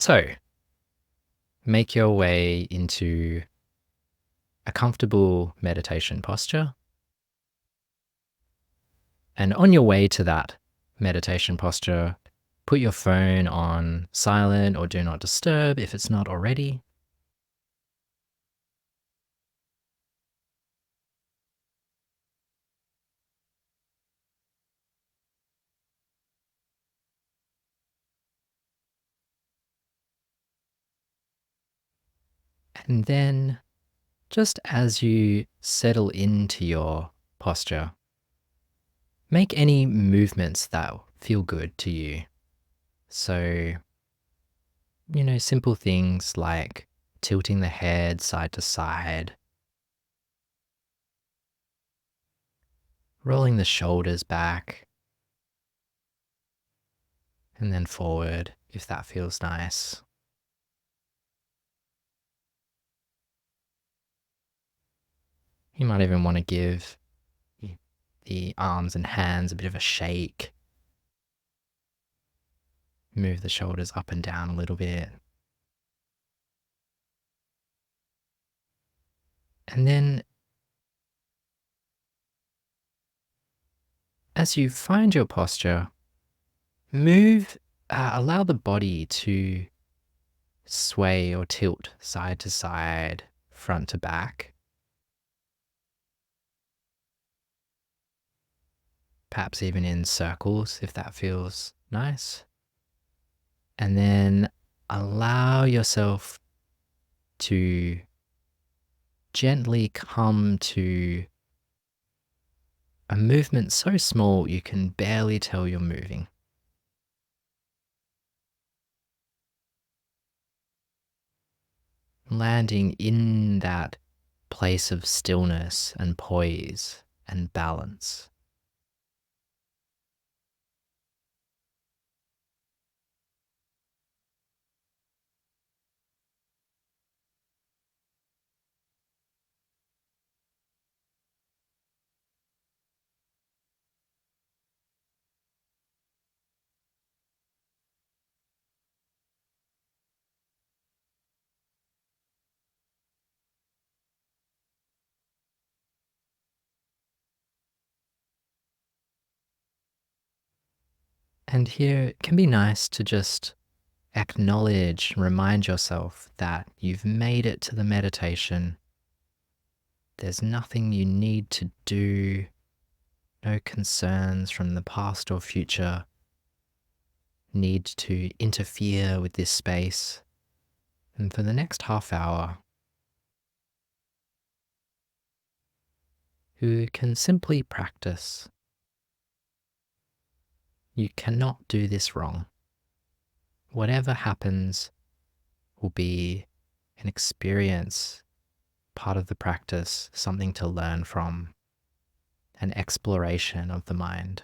So, make your way into a comfortable meditation posture. And on your way to that meditation posture, put your phone on silent or do not disturb if it's not already. And then, just as you settle into your posture, make any movements that feel good to you. So, simple things like tilting the head side to side, rolling the shoulders back, and then forward if that feels nice. You might even want to give the arms and hands a bit of a shake. Move the shoulders up and down a little bit. And then as you find your posture, allow the body to sway or tilt side to side, front to back. Perhaps even in circles if that feels nice. And then allow yourself to gently come to a movement so small you can barely tell you're moving. Landing in that place of stillness and poise and balance. And here it can be nice to just acknowledge, remind yourself that you've made it to the meditation. There's nothing you need to do, no concerns from the past or future need to interfere with this space. And for the next half hour, you can simply practice. You cannot do this wrong. Whatever happens will be an experience, part of the practice, something to learn from, an exploration of the mind.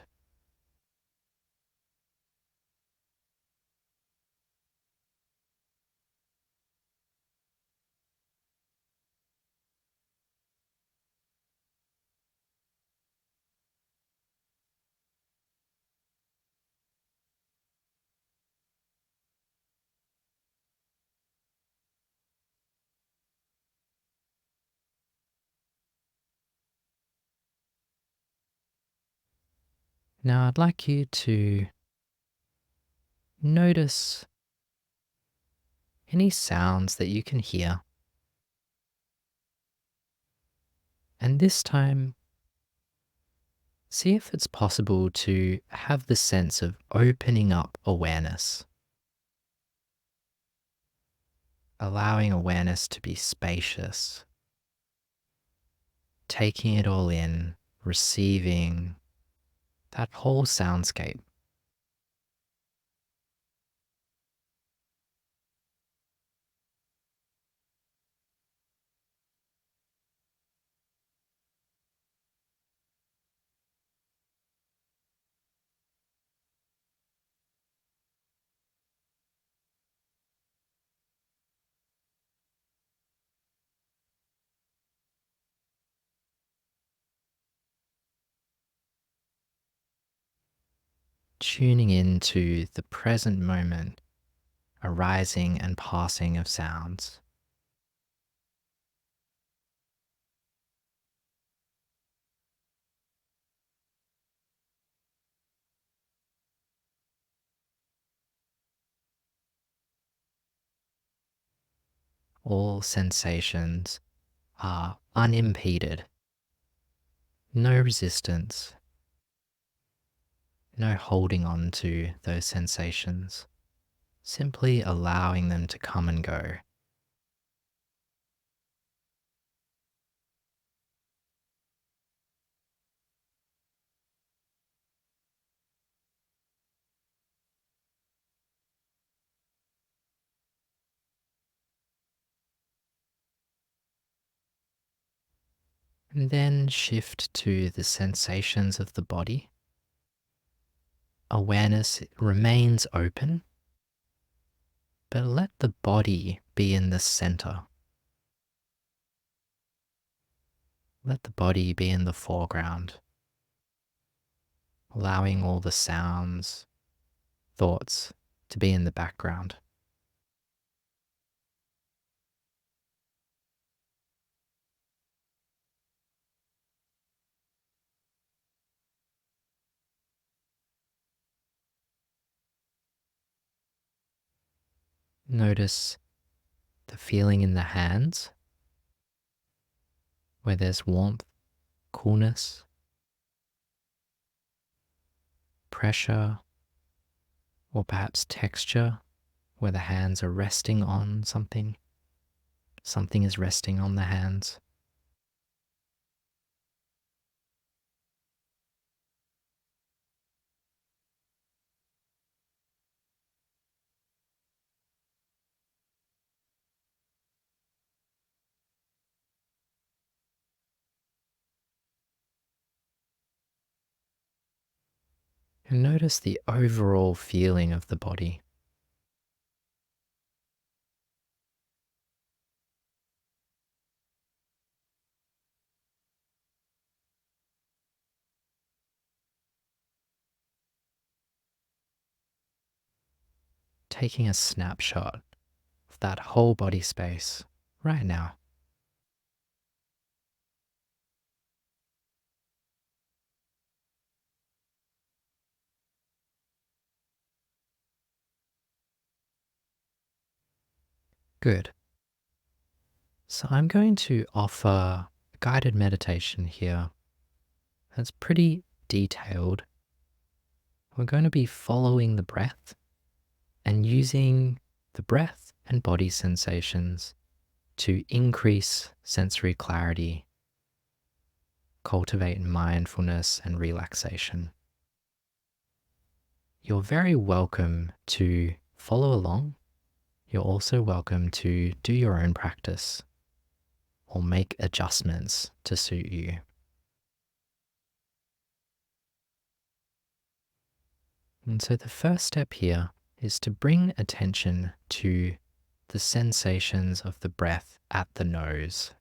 Now I'd like you to notice any sounds that you can hear. And this time, see if it's possible to have the sense of opening up awareness, allowing awareness to be spacious, taking it all in, receiving that whole soundscape. Tuning into the present moment arising and passing of sounds. All sensations are unimpeded, no resistance, no holding on to those sensations, simply allowing them to come and go. And then shift to the sensations of the body. Awareness remains open, but let the body be in the center. Let the body be in the foreground, allowing all the sounds, thoughts to be in the background. Notice the feeling in the hands, where there's warmth, coolness, pressure, or perhaps texture, where the hands are resting on something. Something is resting on the hands. And notice the overall feeling of the body. Taking a snapshot of that whole body space right now. Good. So I'm going to offer a guided meditation here that's pretty detailed. We're going to be following the breath and using the breath and body sensations to increase sensory clarity, cultivate mindfulness and relaxation. You're very welcome to follow along. You're also welcome to do your own practice or make adjustments to suit you. And so the first step here is to bring attention to the sensations of the breath at the nose.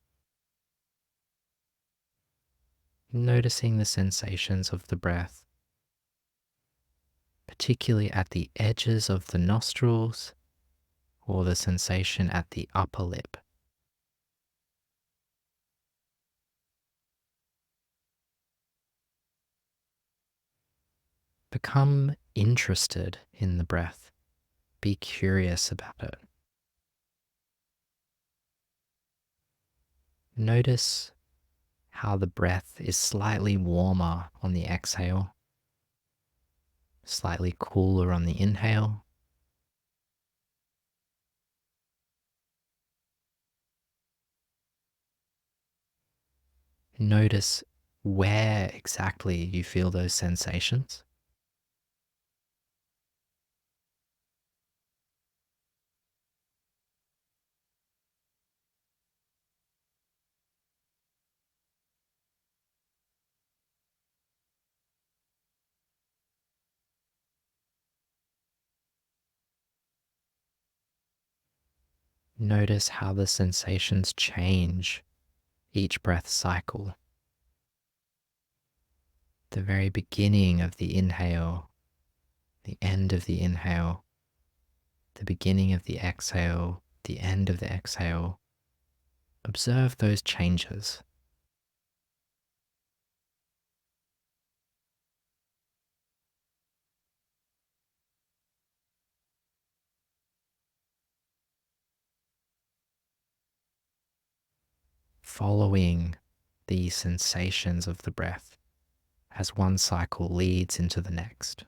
Noticing the sensations of the breath, particularly at the edges of the nostrils or the sensation at the upper lip. Become interested in the breath. Be curious about it. Notice how the breath is slightly warmer on the exhale, slightly cooler on the inhale. Notice where exactly you feel those sensations. Notice how the sensations change each breath cycle. The very beginning of the inhale, the end of the inhale, the beginning of the exhale, the end of the exhale. Observe those changes. Following the sensations of the breath as one cycle leads into the next.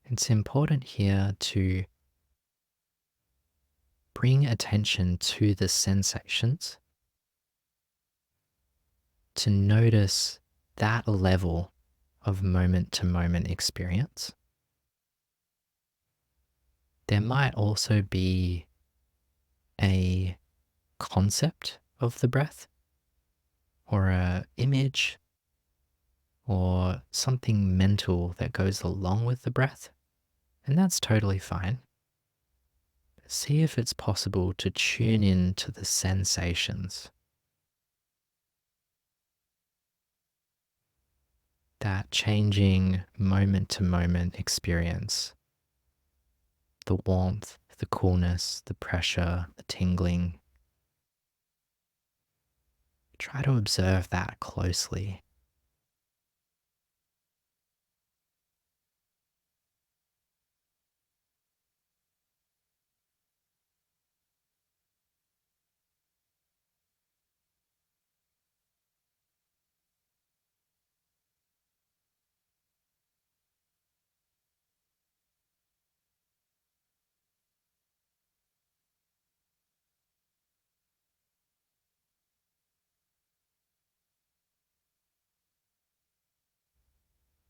It's important here to bring attention to the sensations, to notice that level of moment to moment experience. There might also be a concept of the breath or a image or something mental that goes along with the breath, and that's totally fine. See if it's possible to tune in to the sensations, that changing moment to moment experience, the warmth, the coolness, the pressure, the tingling. Try to observe that closely.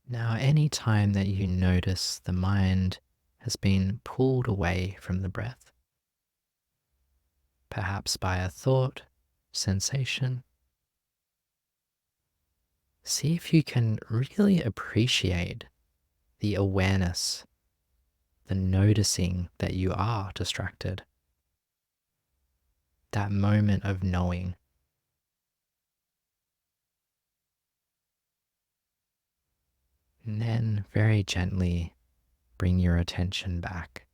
Now, any time that you notice the mind has been pulled away from the breath, perhaps by a thought, sensation, see if you can really appreciate the awareness, the noticing that you are distracted, that moment of knowing. And then very gently bring your attention back.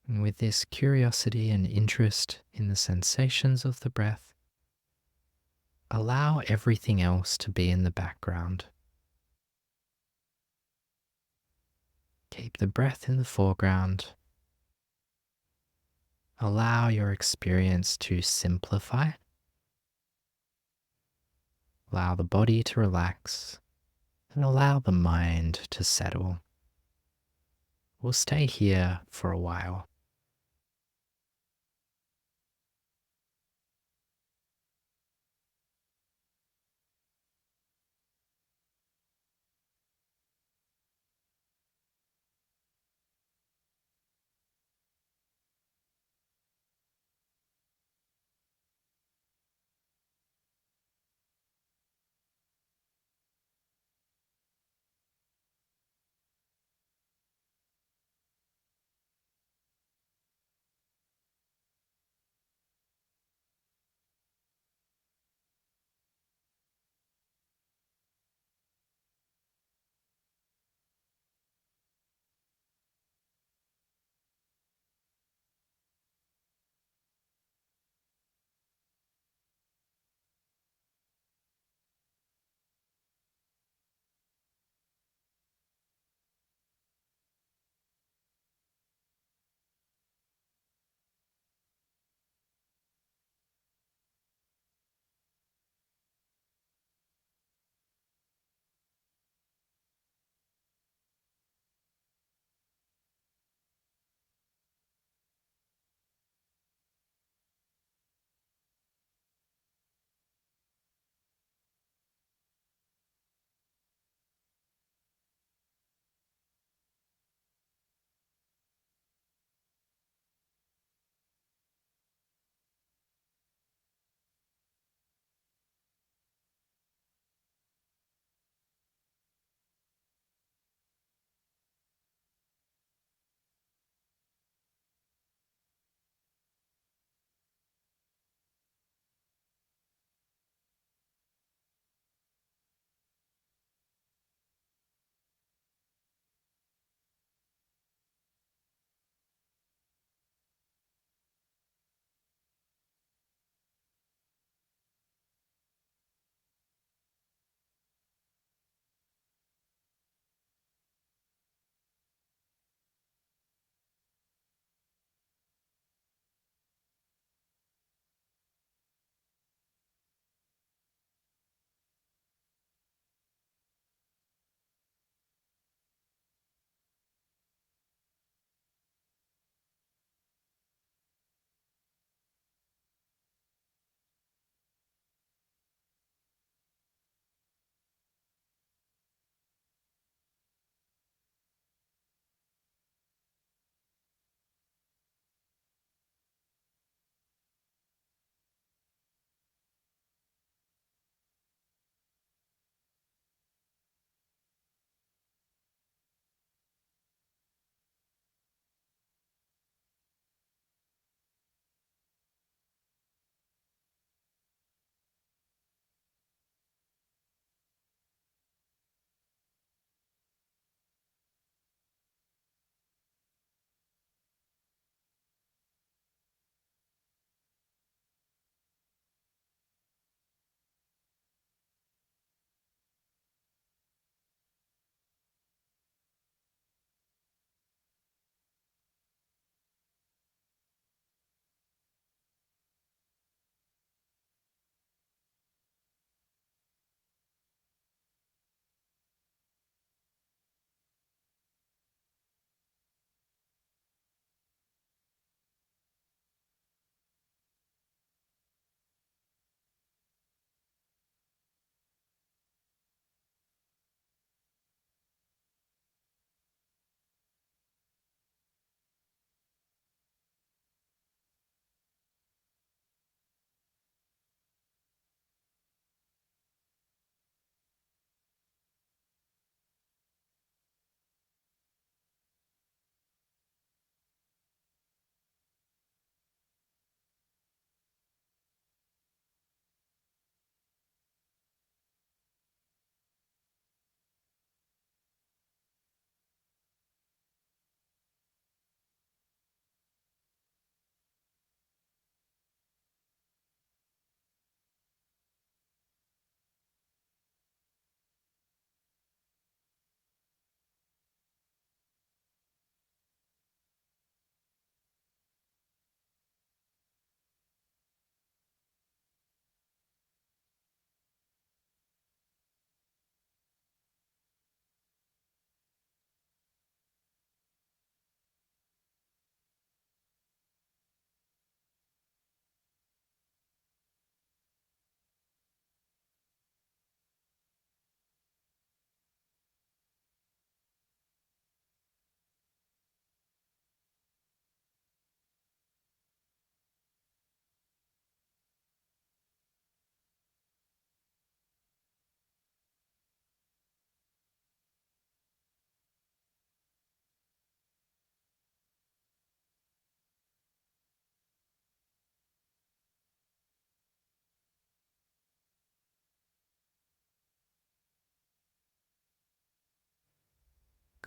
And with this curiosity and interest in the sensations of the breath, allow everything else to be in the background. Keep the breath in the foreground. Allow your experience to simplify. Allow the body to relax and allow the mind to settle. We'll stay here for a while.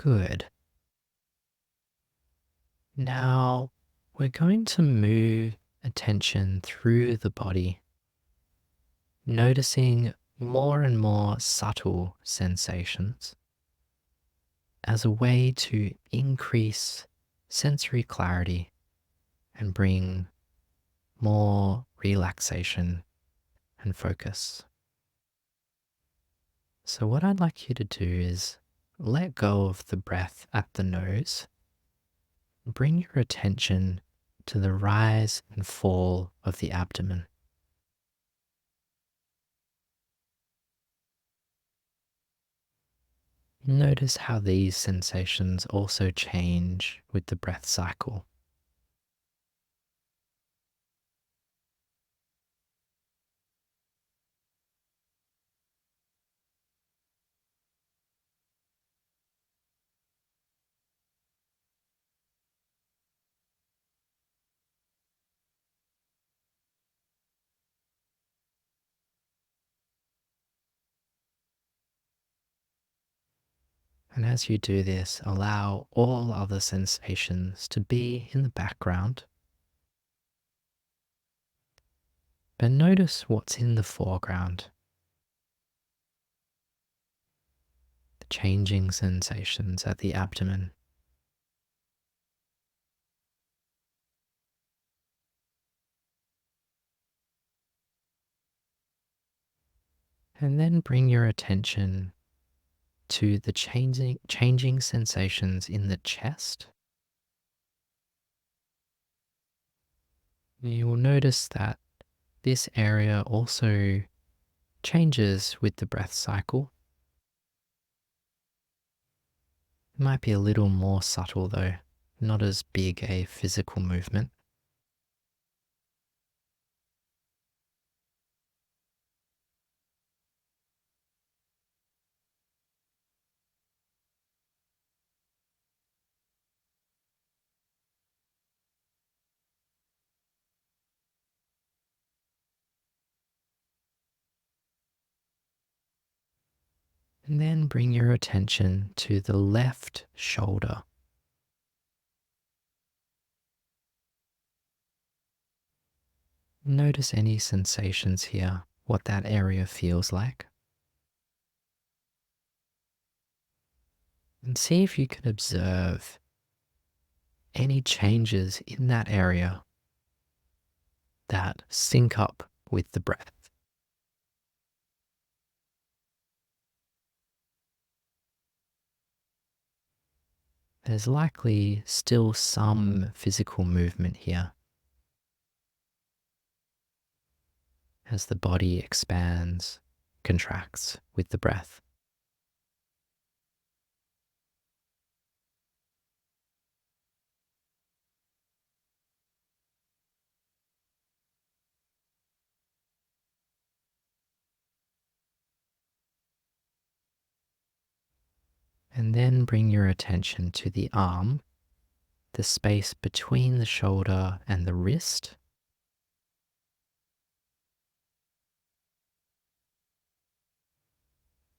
Good. Now, we're going to move attention through the body, noticing more and more subtle sensations as a way to increase sensory clarity and bring more relaxation and focus. So, what I'd like you to do is let go of the breath at the nose. Bring your attention to the rise and fall of the abdomen. Notice how these sensations also change with the breath cycle. And as you do this, allow all other sensations to be in the background, but notice what's in the foreground, the changing sensations at the abdomen. And then bring your attention to the changing sensations in the chest. You will notice that this area also changes with the breath cycle. It might be a little more subtle though, not as big a physical movement. And then bring your attention to the left shoulder. Notice any sensations here, what that area feels like. And see if you can observe any changes in that area that sync up with the breath. There's likely still some physical movement here as the body expands, contracts with the breath. And then bring your attention to the arm, the space between the shoulder and the wrist.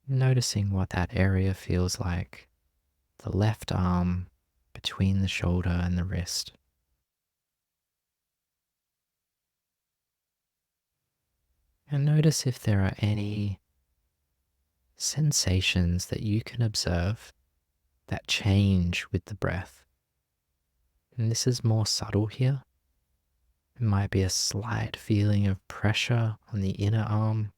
Noticing what that area feels like, the left arm between the shoulder and the wrist. And notice if there are any sensations that you can observe that change with the breath. And this is more subtle here. It might be a slight feeling of pressure on the inner arm.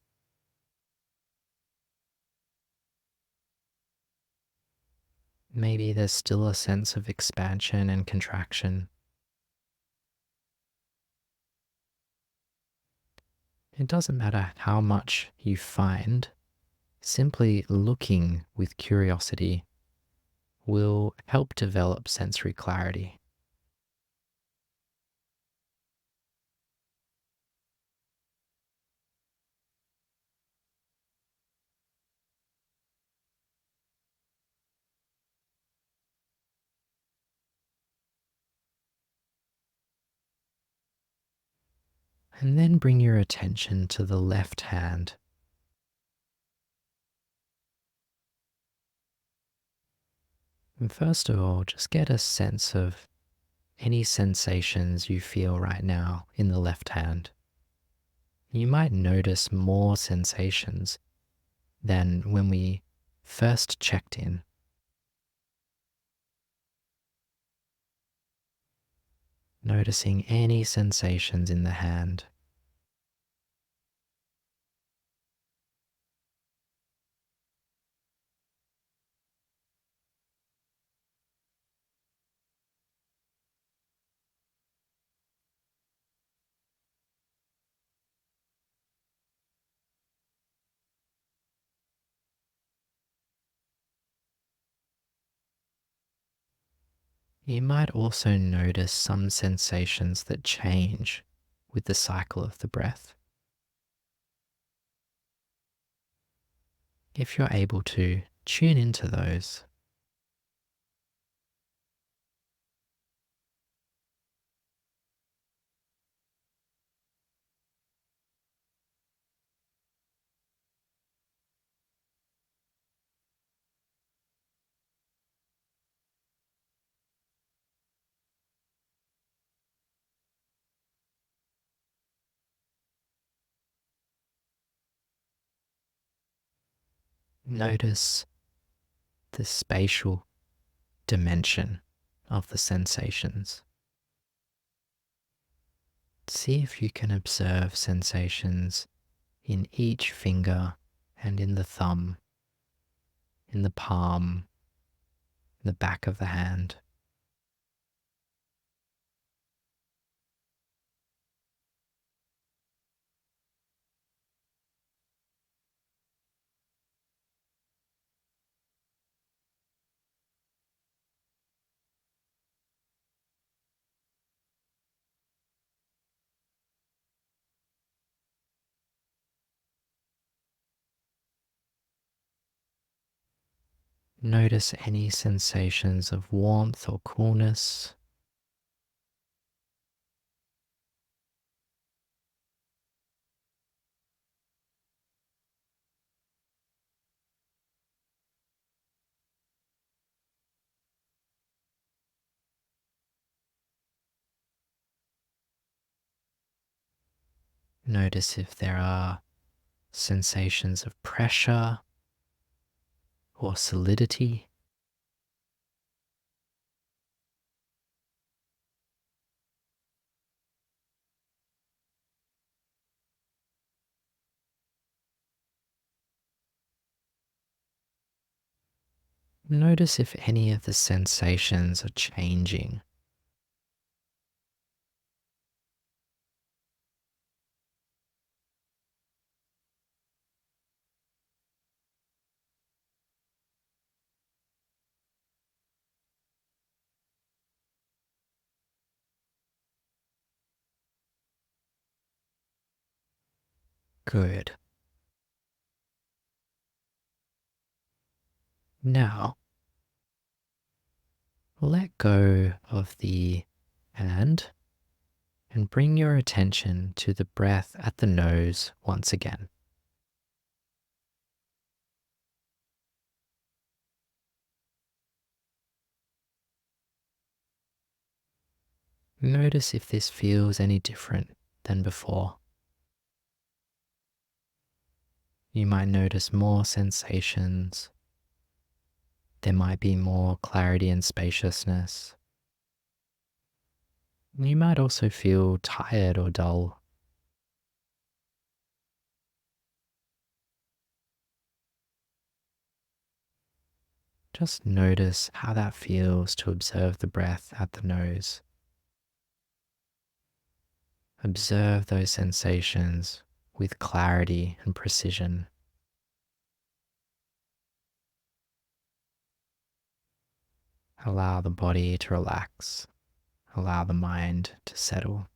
Maybe there's still a sense of expansion and contraction. It doesn't matter how much you find, simply looking with curiosity will help develop sensory clarity. And then bring your attention to the left hand. And first of all, just get a sense of any sensations you feel right now in the left hand. You might notice more sensations than when we first checked in. Noticing any sensations in the hand. You might also notice some sensations that change with the cycle of the breath. If you're able to, tune into those. Notice the spatial dimension of the sensations. See if you can observe sensations in each finger and in the thumb, in the palm, the back of the hand. Notice any sensations of warmth or coolness. Notice if there are sensations of pressure or solidity. Notice if any of the sensations are changing. Good. Now, let go of the hand and bring your attention to the breath at the nose once again. Notice if this feels any different than before. You might notice more sensations. There might be more clarity and spaciousness. You might also feel tired or dull. Just notice how that feels to observe the breath at the nose. Observe those sensations with clarity and precision. Allow the body to relax. Allow the mind to settle.